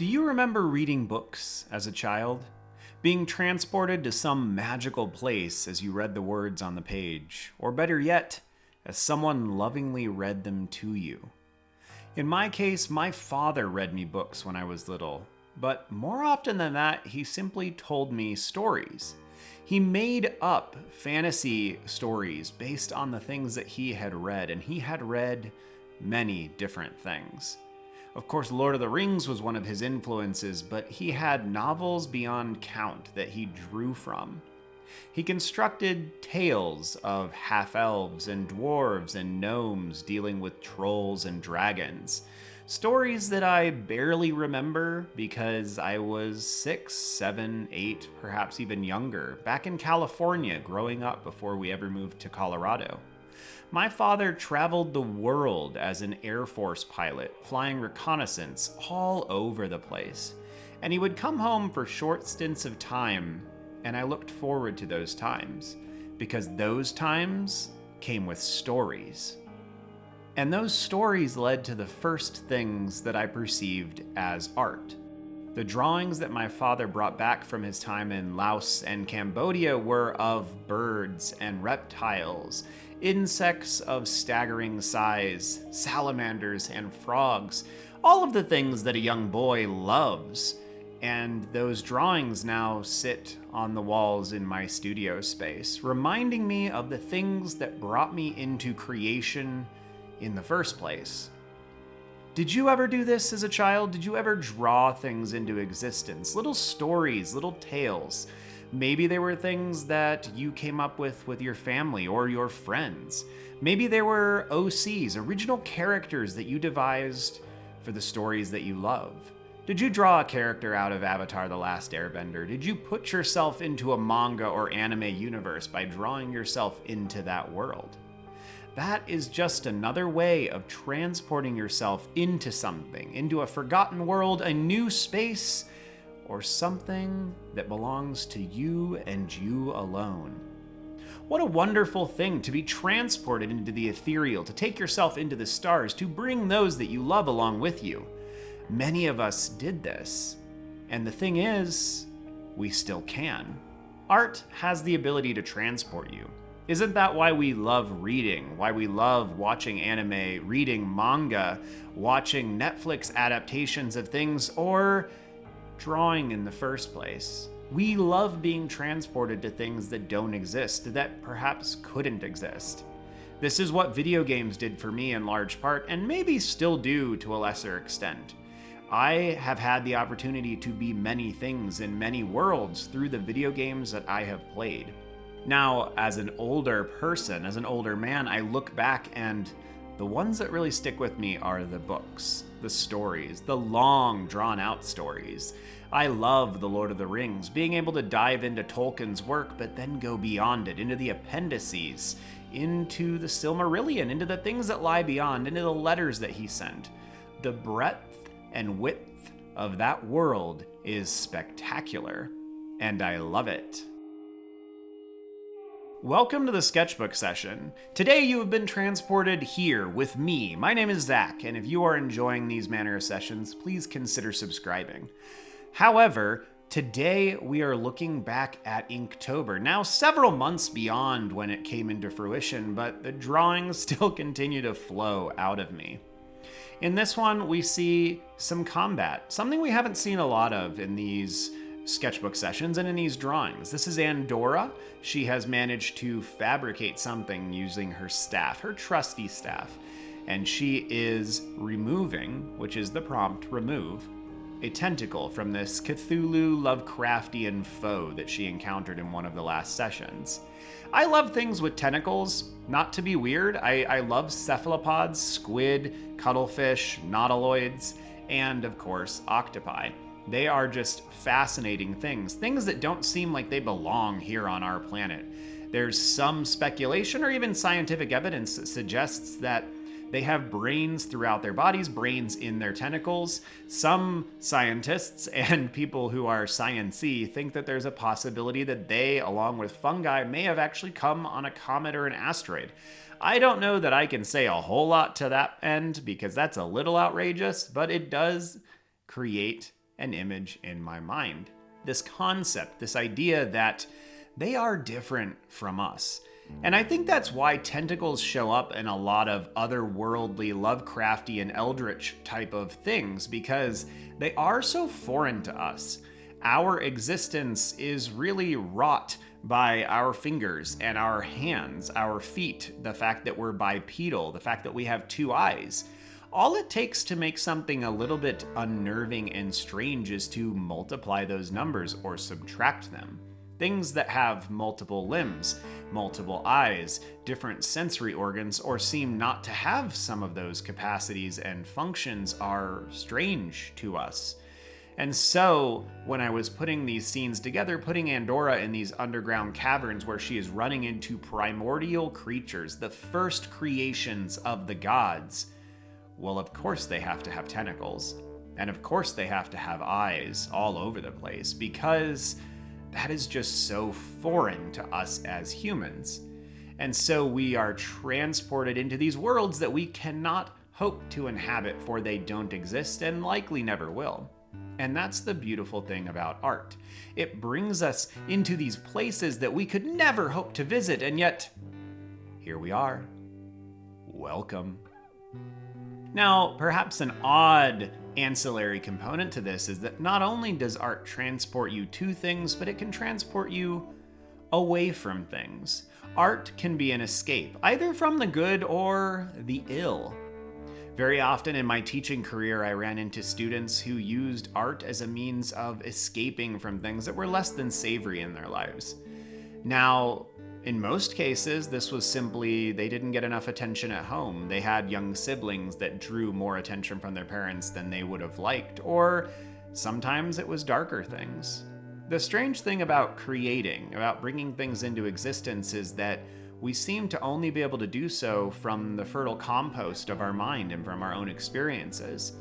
Do you remember reading books as a child? Being transported to some magical place as you read the words on the page, or better yet, as someone lovingly read them to you. In my case, my father read me books when I was little, but more often than that, he simply told me stories. He made up fantasy stories based on the things that he had read, and he had read many different things. Of course, Lord of the Rings was one of his influences, but he had novels beyond count that he drew from. He constructed tales of half-elves and dwarves and gnomes dealing with trolls and dragons. Stories that I barely remember because I was 6, 7, 8, perhaps even younger, back in California growing up before we ever moved to Colorado. My father traveled the world as an Air Force pilot, flying reconnaissance all over the place. And he would come home for short stints of time, and I looked forward to those times, because those times came with stories. And those stories led to the first things that I perceived as art. The drawings that my father brought back from his time in Laos and Cambodia were of birds and reptiles, insects of staggering size, salamanders and frogs, all of the things that a young boy loves. And those drawings now sit on the walls in my studio space, reminding me of the things that brought me into creation in the first place. Did you ever do this as a child? Did you ever draw things into existence? Little stories, little tales. Maybe they were things that you came up with your family or your friends. Maybe they were OCs, original characters that you devised for the stories that you love. Did you draw a character out of Avatar: The Last Airbender? Did you put yourself into a manga or anime universe by drawing yourself into that world? That is just another way of transporting yourself into something, into a forgotten world, a new space, or something that belongs to you and you alone. What a wonderful thing to be transported into the ethereal, to take yourself into the stars, to bring those that you love along with you. Many of us did this, and the thing is, we still can. Art has the ability to transport you. Isn't that why we love reading, why we love watching anime, reading manga, watching Netflix adaptations of things, or drawing in the first place? We love being transported to things that don't exist, that perhaps couldn't exist. This is what video games did for me in large part, and maybe still do to a lesser extent. I have had the opportunity to be many things in many worlds through the video games that I have played. Now, as an older person, as an older man, I look back and the ones that really stick with me are the books, the stories, the long, drawn-out stories. I love The Lord of the Rings, being able to dive into Tolkien's work, but then go beyond it, into the appendices, into the Silmarillion, into the things that lie beyond, into the letters that he sent. The breadth and width of that world is spectacular, and I love it. Welcome to the Sketchbook session. Today you have been transported here with me. My name is Zach, and if you are enjoying these manner of sessions, please consider subscribing. However, today we are looking back at Inktober, now several months beyond when it came into fruition, but the drawings still continue to flow out of me. In this one, we see some combat, something we haven't seen a lot of in these sketchbook sessions and in these drawings. This is Andora. She has managed to fabricate something using her staff, her trusty staff, and she is removing, which is the prompt, remove, a tentacle from this cthulhu lovecraftian foe that she encountered in one of the last sessions. I love things with tentacles. Not to be weird, I love cephalopods, squid, cuttlefish, nautiloids, and of course, octopi. They are just fascinating things that don't seem like they belong here on our planet. There's some speculation or even scientific evidence that suggests that they have brains throughout their bodies, brains in their tentacles. Some scientists and people who are science-y think that there's a possibility that they, along with fungi, may have actually come on a comet or an asteroid. I don't know that I can say a whole lot to that end because that's a little outrageous, but it does create an image in my mind. This concept, this idea that they are different from us. And I think that's why tentacles show up in a lot of otherworldly, Lovecraftian, eldritch type of things, because they are so foreign to us. Our existence is really wrought by our fingers and our hands, our feet, the fact that we're bipedal, the fact that we have two eyes. All it takes to make something a little bit unnerving and strange is to multiply those numbers or subtract them. Things that have multiple limbs, multiple eyes, different sensory organs, or seem not to have some of those capacities and functions are strange to us. And so, when I was putting these scenes together, putting Andora in these underground caverns where she is running into primordial creatures, the first creations of the gods, well, of course they have to have tentacles. And of course they have to have eyes all over the place, because that is just so foreign to us as humans. And so we are transported into these worlds that we cannot hope to inhabit, for they don't exist and likely never will. And that's the beautiful thing about art. It brings us into these places that we could never hope to visit, and yet, here we are. Welcome. Now, perhaps an odd ancillary component to this is that not only does art transport you to things, but it can transport you away from things. Art can be an escape, either from the good or the ill. Very often in my teaching career, I ran into students who used art as a means of escaping from things that were less than savory in their lives. Now, in most cases, this was simply they didn't get enough attention at home. They had young siblings that drew more attention from their parents than they would have liked, or sometimes it was darker things. The strange thing about creating, about bringing things into existence, is that we seem to only be able to do so from the fertile compost of our mind and from our own experiences.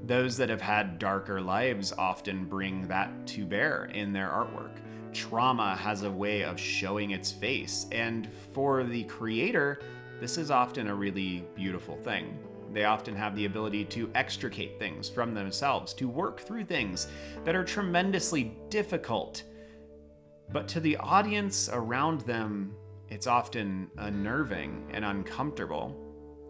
Those that have had darker lives often bring that to bear in their artwork. Trauma has a way of showing its face, and for the creator, this is often a really beautiful thing. They often have the ability to extricate things from themselves, to work through things that are tremendously difficult. But to the audience around them, it's often unnerving and uncomfortable.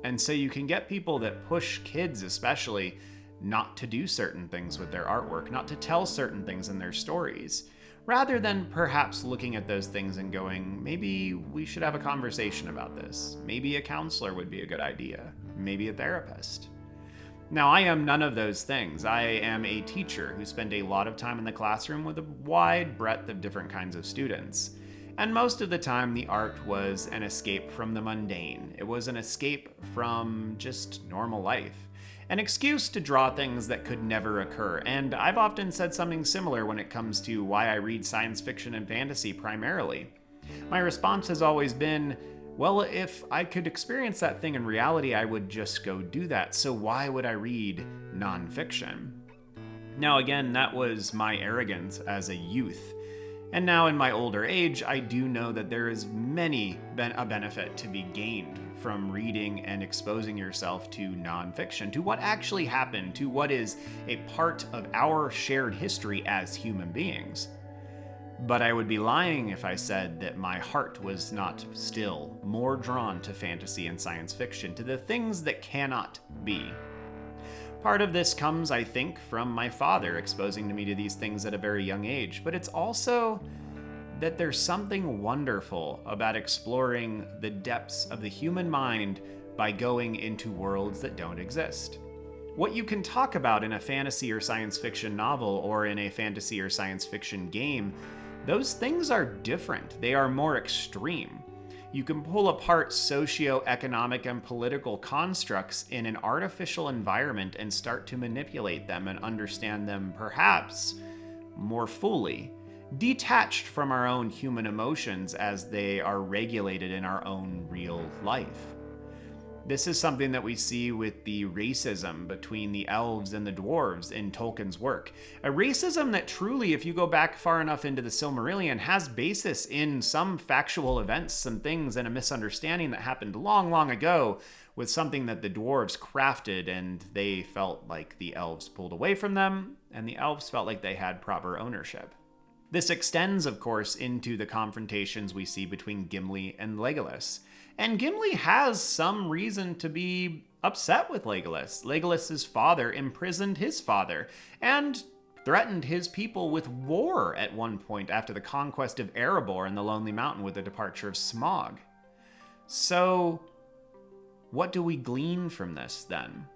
And so you can get people that push kids especially not to do certain things with their artwork, not to tell certain things in their stories, rather than perhaps looking at those things and going, maybe we should have a conversation about this. Maybe a counselor would be a good idea. Maybe a therapist. Now, I am none of those things. I am a teacher who spent a lot of time in the classroom with a wide breadth of different kinds of students. And most of the time, the art was an escape from the mundane. It was an escape from just normal life. An excuse to draw things that could never occur. And I've often said something similar when it comes to why I read science fiction and fantasy primarily. My response has always been, well, if I could experience that thing in reality, I would just go do that. So why would I read nonfiction? Now, again, that was my arrogance as a youth. And now in my older age, I do know that there is a benefit to be gained from reading and exposing yourself to nonfiction, to what actually happened, to what is a part of our shared history as human beings. But I would be lying if I said that my heart was not still more drawn to fantasy and science fiction, to the things that cannot be. Part of this comes, I think, from my father exposing me to these things at a very young age, but it's also that there's something wonderful about exploring the depths of the human mind by going into worlds that don't exist. What you can talk about in a fantasy or science fiction novel or in a fantasy or science fiction game, those things are different. They are more extreme. You can pull apart socio-economic and political constructs in an artificial environment and start to manipulate them and understand them perhaps more fully, detached from our own human emotions as they are regulated in our own real life. This is something that we see with the racism between the elves and the dwarves in Tolkien's work. A racism that truly, if you go back far enough into the Silmarillion, has basis in some factual events, some things, and a misunderstanding that happened long, long ago with something that the dwarves crafted and they felt like the elves pulled away from them. and the elves felt like they had proper ownership. This extends, of course, into the confrontations we see between Gimli and Legolas. And Gimli has some reason to be upset with Legolas. Legolas's father imprisoned his father and threatened his people with war at one point after the conquest of Erebor in the Lonely Mountain with the departure of Smaug. So, what do we glean from this then?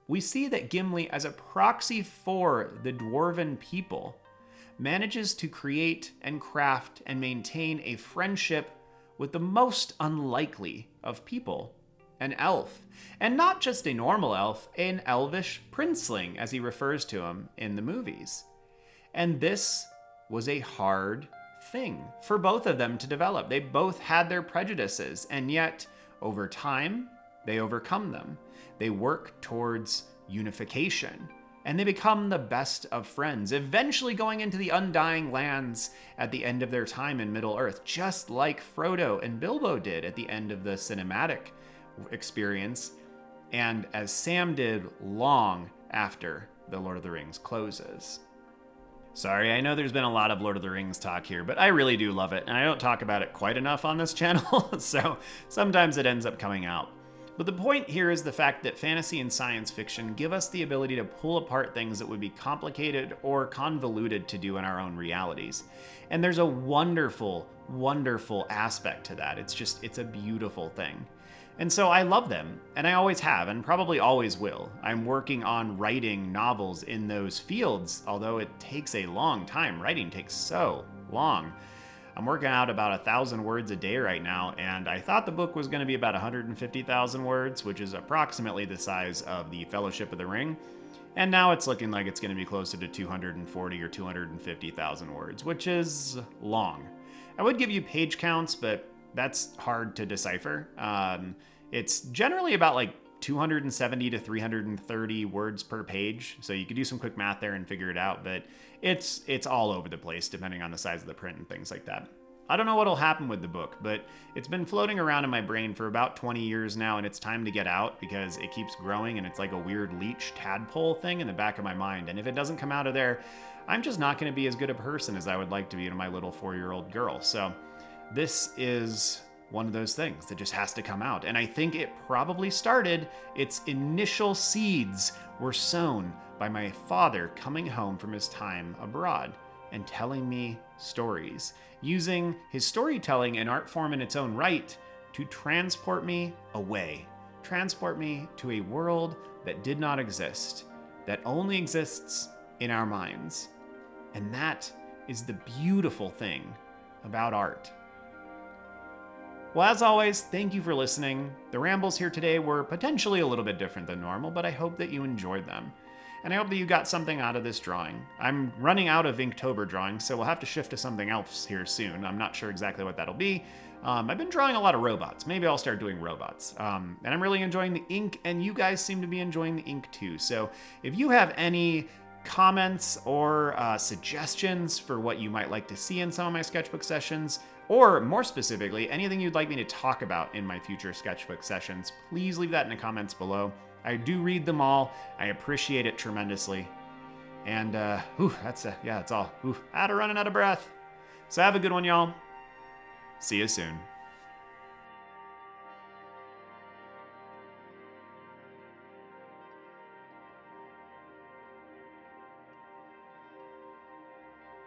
We see that Gimli, as a proxy for the dwarven people, manages to create and craft and maintain a friendship with the most unlikely of people, an elf. And not just a normal elf, an elvish princeling, as he refers to him in the movies. And this was a hard thing for both of them to develop. They both had their prejudices, and yet, over time, they overcome them. They work towards unification, and they become the best of friends, eventually going into the Undying Lands at the end of their time in Middle-earth, just like Frodo and Bilbo did at the end of the cinematic experience, and as Sam did long after The Lord of the Rings closes. Sorry, I know there's been a lot of Lord of the Rings talk here, but I really do love it, and I don't talk about it quite enough on this channel, so sometimes it ends up coming out. But the point here is the fact that fantasy and science fiction give us the ability to pull apart things that would be complicated or convoluted to do in our own realities. And there's a wonderful, wonderful aspect to that. It's a beautiful thing. And so I love them, and I always have, and probably always will. I'm working on writing novels in those fields, although it takes a long time. Writing takes so long. I'm working out about 1,000 words a day right now, and I thought the book was going to be about 150,000 words, which is approximately the size of the Fellowship of the Ring. And now it's looking like it's going to be closer to 240 or 250,000 words, which is long. I would give you page counts, but that's hard to decipher. It's generally about like 270 to 330 words per page, so you could do some quick math there and figure it out, but it's all over the place depending on the size of the print and things like that. I don't know what'll happen with the book, but it's been floating around in my brain for about 20 years now, and it's time to get out because it keeps growing and it's like a weird leech tadpole thing in the back of my mind, and if it doesn't come out of there, I'm just not going to be as good a person as I would like to be to my little 4-year-old girl. So this is one of those things that just has to come out. And I think it probably started, its initial seeds were sown by my father coming home from his time abroad and telling me stories, using his storytelling and art form in its own right to transport me away, transport me to a world that did not exist, that only exists in our minds. And that is the beautiful thing about art. Well, as always, thank you for listening. The rambles here today were potentially a little bit different than normal, but I hope that you enjoyed them. And I hope that you got something out of this drawing. I'm running out of Inktober drawings, so we'll have to shift to something else here soon. I'm not sure exactly what that'll be. I've been drawing a lot of robots. Maybe I'll start doing robots. And I'm really enjoying the ink, and you guys seem to be enjoying the ink too. So if you have any comments or suggestions for what you might like to see in some of my sketchbook sessions, or more specifically, anything you'd like me to talk about in my future sketchbook sessions, please leave that in the comments below. I do read them all. I appreciate it tremendously. And, that's all. Running out of breath. So have a good one, y'all. See you soon.